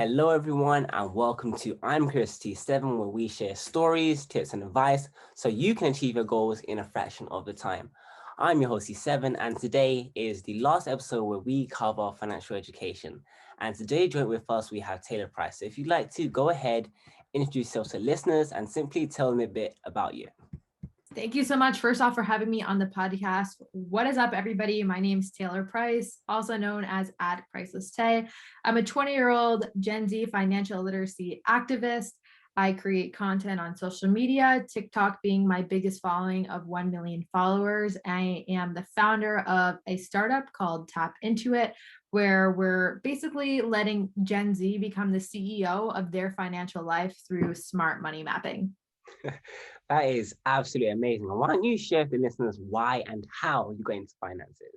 Hello everyone and welcome to I'm Curious T7, where we share stories, tips and advice so you can achieve your goals in a fraction of the time. I'm your host T7 and today is the last episode where we cover financial education. And today joined with us we have Taylor Price. So if you'd like to go ahead, introduce yourself to listeners and simply tell them a bit about you. Thank you so much, first off, for having me on the podcast. What is up, everybody? My name is Taylor Price, also known as @PricelessTay. I'm a 20-year-old Gen Z financial literacy activist. I create content on social media, TikTok being my biggest following of 1 million followers. I am the founder of a startup called TAP Intuit, where we're basically letting Gen Z become the CEO of their financial life through smart money mapping. That is absolutely amazing. Why don't you share with the listeners why and how you got into finances?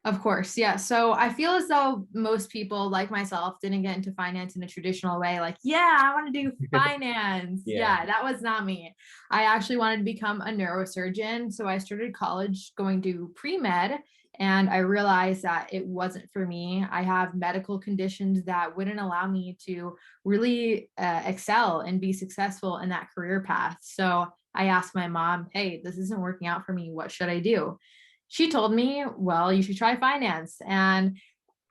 Of course. Yeah. So I feel as though most people like myself didn't get into finance in a traditional way. Like, yeah, I want to do finance. Yeah, that was not me. I actually wanted to become a neurosurgeon. So I started college going to pre-med and I realized that it wasn't for me. I have medical conditions that wouldn't allow me to really excel and be successful in that career path. So I asked my mom, hey, this isn't working out for me. What should I do? She told me, well, you should try finance. And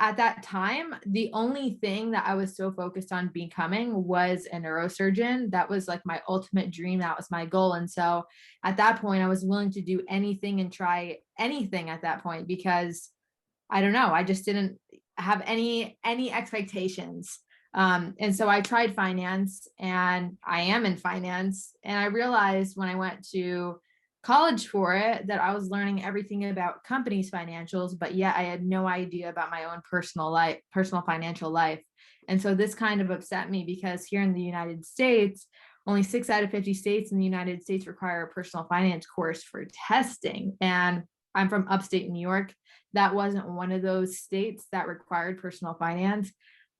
at that time, the only thing that I was so focused on becoming was a neurosurgeon. That was like my ultimate dream. That was my goal. And so at that point, I was willing to do anything and try anything at that point because I don't know, I just didn't have any expectations. And so I tried finance and I am in finance. And I realized when I went to college for it that I was learning everything about companies' financials, but yet I had no idea about my own personal financial life. And so this kind of upset me because here in the United States, only 6 out of 50 states in the United States require a personal finance course for testing. And I'm from upstate New York. That wasn't one of those states that required personal finance.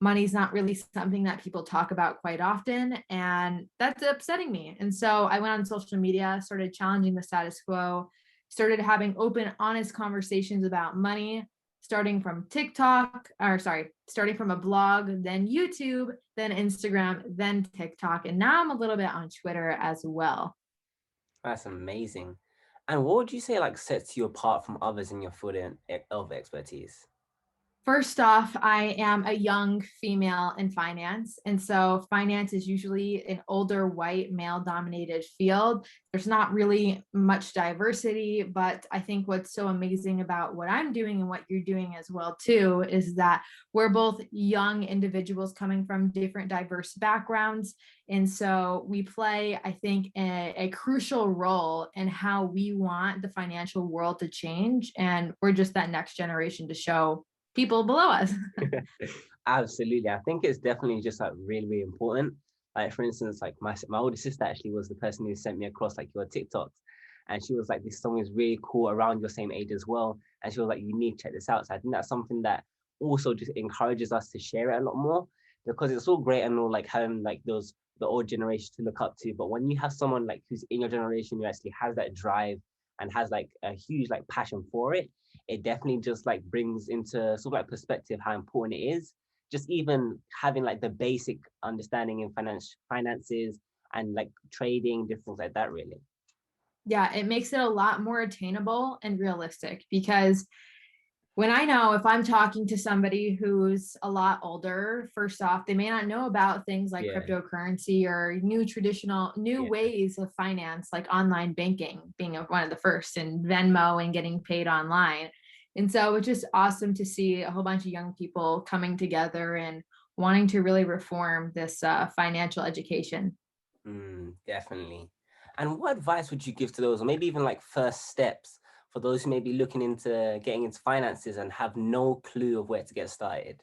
Money's not really something that people talk about quite often, and that's upsetting me. And so I went on social media, started challenging the status quo, started having open, honest conversations about money, starting from starting from a blog, then YouTube, then Instagram, then TikTok, and now I'm a little bit on Twitter as well. That's amazing. And what would you say sets you apart from others in your field of expertise? First off, I am a young female in finance. And so finance is usually an older white male dominated field. There's not really much diversity, but I think what's so amazing about what I'm doing and what you're doing as well too is that we're both young individuals coming from different diverse backgrounds. And so we play, I think, a crucial role in how we want the financial world to change. And we're just that next generation to show people below us. Absolutely. I think it's definitely just really, really important. Like for instance, like my older sister actually was the person who sent me across your TikToks. And she was like, this song is really cool around your same age as well. And she was like, you need to check this out. So I think that's something that also just encourages us to share it a lot more because it's all great and all having the old generation to look up to. But when you have someone who's in your generation who actually has that drive and has a huge passion for it, it definitely just brings into perspective how important it is. Just even having the basic understanding in finances and trading, different things like that, really. Yeah, it makes it a lot more attainable and realistic because when I know if I'm talking to somebody who's a lot older, first off, they may not know about things like cryptocurrency or new ways of finance, like online banking being one of the first, and Venmo and getting paid online. And so it's just awesome to see a whole bunch of young people coming together and wanting to really reform this financial education. Definitely. And what advice would you give to those, or maybe even first steps for those who may be looking into getting into finances and have no clue of where to get started?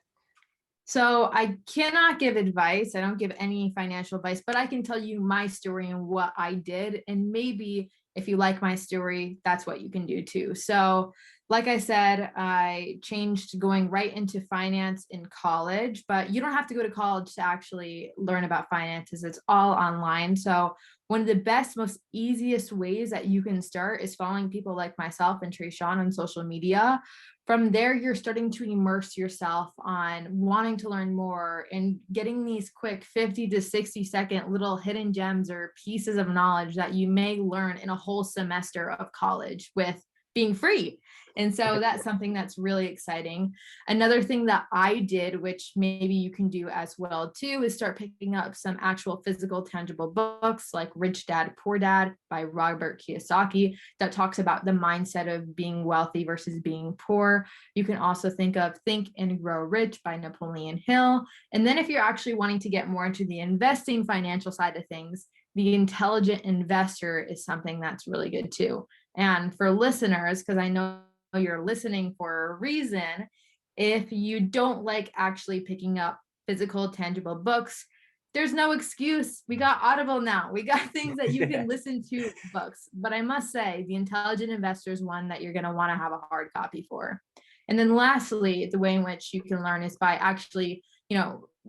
So I cannot give advice. I don't give any financial advice, but I can tell you my story and what I did. And maybe if you like my story, that's what you can do too. So Like I said, I changed going right into finance in college, but you don't have to go to college to actually learn about finances. It's all online. So one of the best, most easiest ways that you can start is following people like myself and Trayshawn on social media. From there, you're starting to immerse yourself on wanting to learn more and getting these quick 50 to 60-second little hidden gems or pieces of knowledge that you may learn in a whole semester of college with being free. And so that's something that's really exciting. Another thing that I did, which maybe you can do as well too, is start picking up some actual physical, tangible books like Rich Dad, Poor Dad by Robert Kiyosaki that talks about the mindset of being wealthy versus being poor. You can also think of Think and Grow Rich by Napoleon Hill. And then if you're actually wanting to get more into the investing financial side of things, The Intelligent Investor is something that's really good too. And for listeners, because I know you're listening for a reason, if you don't like actually picking up physical, tangible books, there's no excuse. We got Audible now. We got things that you can listen to books. But I must say, The Intelligent Investor is one that you're going to want to have a hard copy for. And then lastly, the way in which you can learn is by actually,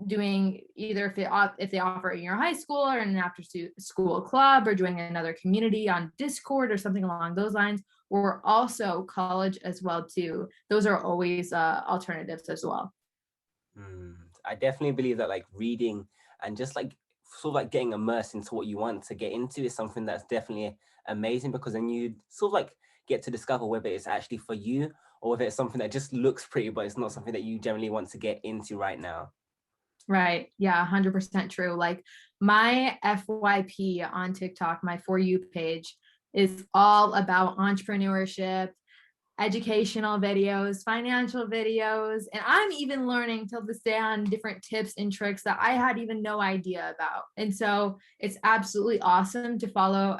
doing either if they offer it in your high school or in an after school club or joining another community on Discord or something along those lines, or also college as well too. Those are always alternatives as well. I definitely believe that like reading and just like sort of like getting immersed into what you want to get into is something that's definitely amazing, because then you sort of like get to discover whether it's actually for you or whether it's something that just looks pretty, but it's not something that you generally want to get into right now. Right. Yeah, 100% true. Like my FYP on TikTok, my For You page, is all about entrepreneurship, educational videos, financial videos, and I'm even learning till this day on different tips and tricks that I had even no idea about. And so it's absolutely awesome to follow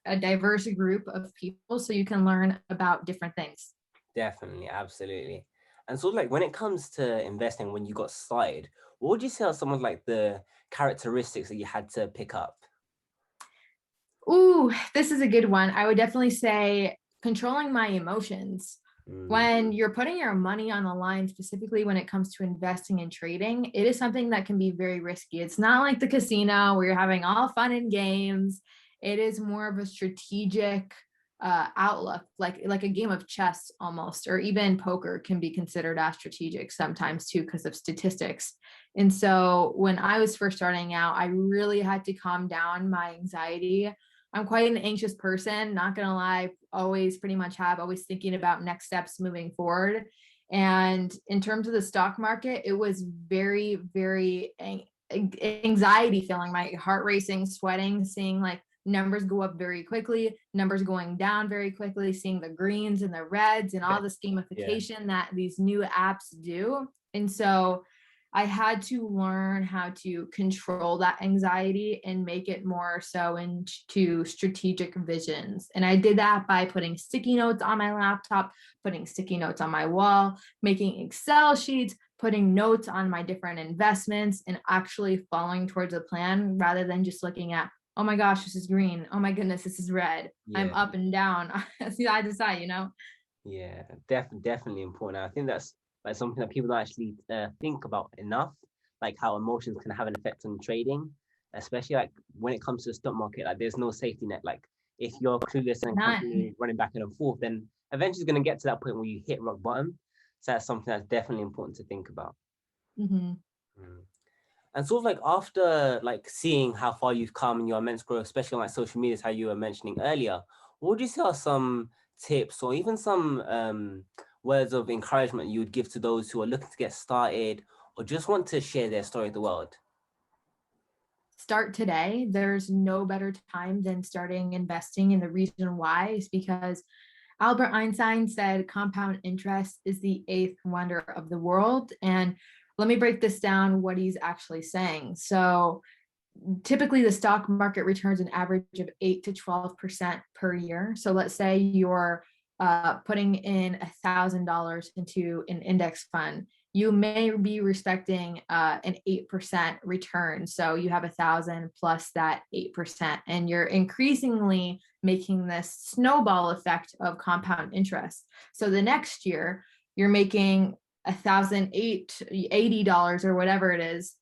a diverse group of people so you can learn about different things. Definitely, absolutely. And so like when it comes to investing, when you got started, what would you say are some of like the characteristics that you had to pick up? Ooh, this is a good one. I would definitely say controlling my emotions. When you're putting your money on the line, specifically when it comes to investing and trading, it is something that can be very risky. It's not like the casino where you're having all fun and games. It is more of a strategic outlook, like a game of chess almost, or even poker can be considered as strategic sometimes too because of statistics. And so when I was first starting out, I really had to calm down my anxiety. I'm quite an anxious person, not gonna lie, always pretty much always thinking about next steps moving forward. And in terms of the stock market, it was very, very anxiety feeling, my heart racing, sweating, seeing like numbers go up very quickly, numbers going down very quickly, seeing the greens and the reds and all this gamification that these new apps do. And so I had to learn how to control that anxiety and make it more so into strategic visions. And I did that by putting sticky notes on my laptop, putting sticky notes on my wall, making Excel sheets, putting notes on my different investments, and actually following towards a plan rather than just looking at, oh my gosh, this is green. Oh my goodness, this is red. I'm up and down. I decide, Yeah, definitely important. I think that's like something that people don't actually think about enough, like how emotions can have an effect on trading, especially like when it comes to the stock market. Like there's no safety net. Like if you're clueless and None. constantly running back and forth, then eventually it's going to get to that point where you hit rock bottom. So that's something that's definitely important to think about. Mm-hmm. And sort of like after like seeing how far you've come and your immense growth, especially on like social media, how you were mentioning earlier, what would you say are some tips or even some words of encouragement you would give to those who are looking to get started or just want to share their story with the world? Start today. There's no better time than starting investing. And the reason why is because Albert Einstein said compound interest is the eighth wonder of the world. And let me break this down what he's actually saying. So typically the stock market returns an average of 8 to 12% per year. So let's say you're putting in $1,000 into an index fund you may be respecting an 8% return. So you have 1,000 plus that 8%, and you're increasingly making this snowball effect of compound interest. So the next year you're making $1,080 or whatever it is,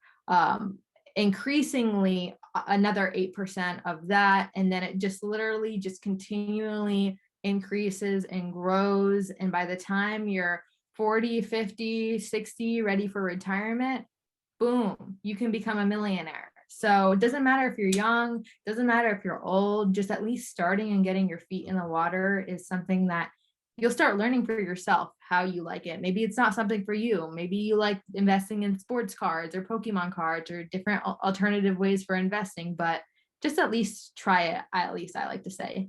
increasingly another 8% of that. And then it just literally just continually increases and grows. And by the time you're 40, 50, 60, ready for retirement, boom, you can become a millionaire. So it doesn't matter if you're young, doesn't matter if you're old, just at least starting and getting your feet in the water is something that you'll start learning for yourself how you like it. Maybe it's not something for you. Maybe you like investing in sports cards or Pokemon cards or different alternative ways for investing, but just at least try it. At least I like to say.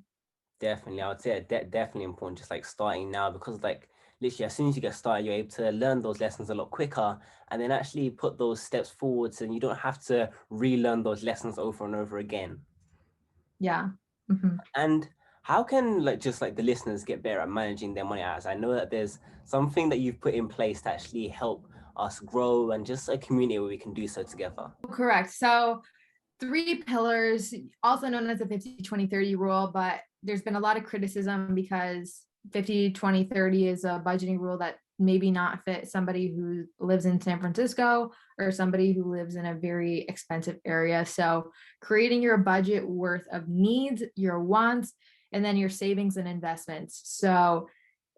Definitely, I would say definitely important, just like starting now, because like literally as soon as you get started, you're able to learn those lessons a lot quicker and then actually put those steps forwards, and you don't have to relearn those lessons over and over again. Yeah. Mm-hmm. And how can like just like the listeners get better at managing their money? As I know that there's something that you've put in place to actually help us grow and just a community where we can do so together. Correct. So 3 pillars, also known as the 50-20-30 rule, but there's been a lot of criticism because 50-20-30 is a budgeting rule that maybe not fit somebody who lives in San Francisco or somebody who lives in a very expensive area. So creating your budget worth of needs, your wants, and then your savings and investments. So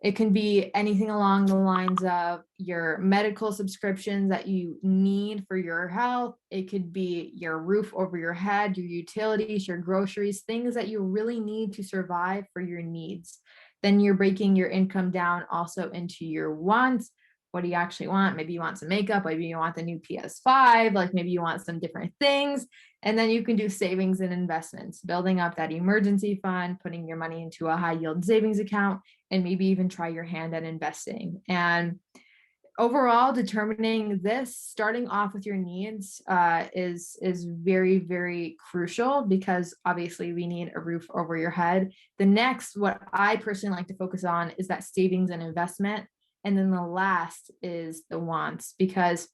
it can be anything along the lines of your medical subscriptions that you need for your health. It could be your roof over your head, your utilities, your groceries, things that you really need to survive for your needs. Then you're breaking your income down also into your wants. What do you actually want? Maybe you want some makeup, maybe you want the new PS5, like maybe you want some different things. And then you can do savings and investments, building up that emergency fund, putting your money into a high yield savings account, and maybe even try your hand at investing. And overall, determining this, starting off with your needs, is very, very crucial, because obviously we need a roof over your head. The next, what I personally like to focus on, is that savings and investment. And then the last is the wants, because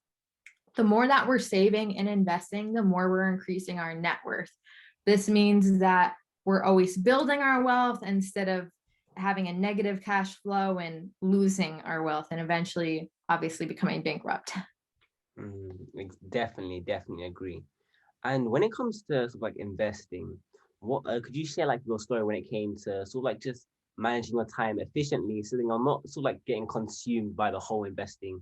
the more that we're saving and investing, the more we're increasing our net worth. This means that we're always building our wealth instead of having a negative cash flow and losing our wealth and eventually obviously becoming bankrupt. Definitely agree. And when it comes to sort of like investing, what could you share like your story when it came to sort of like just managing your time efficiently so that you're not sort of like getting consumed by the whole investing?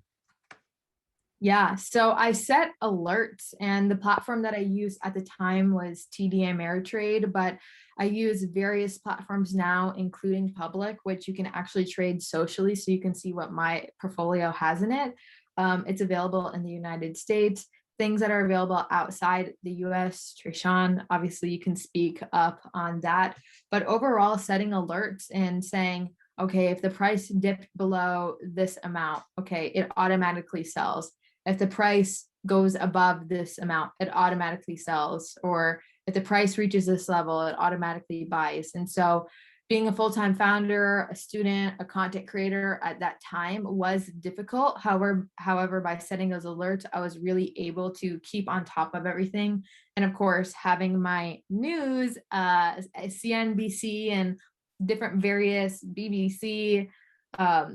Yeah, so I set alerts, and the platform that I used at the time was TD Ameritrade, but I use various platforms now, including Public, which you can actually trade socially, so you can see what my portfolio has in it. It's available in the United States. Things that are available outside the US, Trishan, obviously you can speak up on that. But overall, setting alerts and saying, okay, if the price dipped below this amount, okay, it automatically sells. If the price goes above this amount, it automatically sells. Or if the price reaches this level, it automatically buys. And so being a full-time founder, a student, a content creator at that time was difficult. However, by setting those alerts, I was really able to keep on top of everything. And of course, having my news, CNBC and different various BBC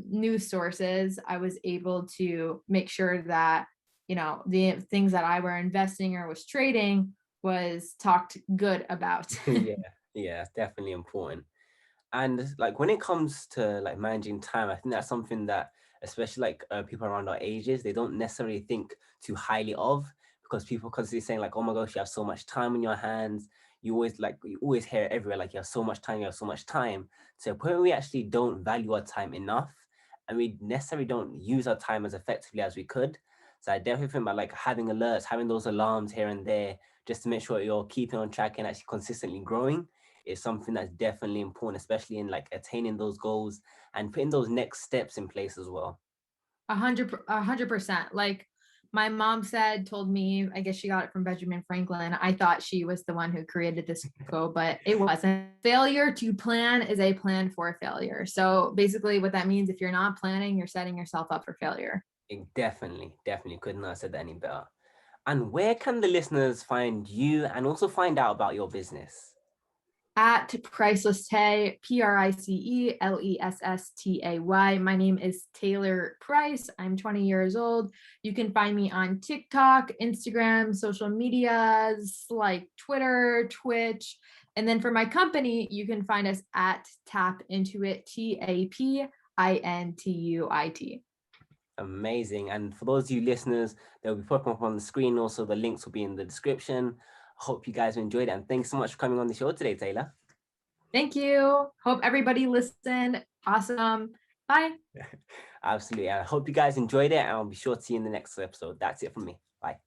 news sources, I was able to make sure that, you know, the things that I were investing or was trading was talked good about. Yeah, it's definitely important. And like when it comes to like managing time, I think that's something that especially like people around our ages, they don't necessarily think too highly of, because people constantly saying like, oh my gosh, you have so much time in your hands. You always hear it everywhere, like you have so much time, you have so much time. So when we actually don't value our time enough, and we necessarily don't use our time as effectively as we could. So I definitely think about like having alerts, having those alarms here and there, just to make sure you're keeping on track and actually consistently growing, is something that's definitely important, especially in like attaining those goals and putting those next steps in place as well. 100%. Like my mom told me, I guess she got it from Benjamin Franklin. I thought she was the one who created this quote, but it wasn't. Failure to plan is a plan for failure. So basically what that means, if you're not planning, you're setting yourself up for failure. Definitely could not have said that any better. And where can the listeners find you and also find out about your business? At Priceless Tay, PRICELESSTAY. My name is Taylor Price. I'm 20 years old. You can find me on TikTok, Instagram, social medias like Twitter, Twitch. And then for my company, you can find us at TAP Intuit, TAPINTUIT. Amazing. And for those of you listeners, they'll be popping up on the screen. Also, the links will be in the description. Hope you guys enjoyed it. And thanks so much for coming on the show today, Taylor. Thank you. Hope everybody listened. Awesome. Bye. Absolutely. I hope you guys enjoyed it, and I'll be sure to see you in the next episode. That's it from me. Bye.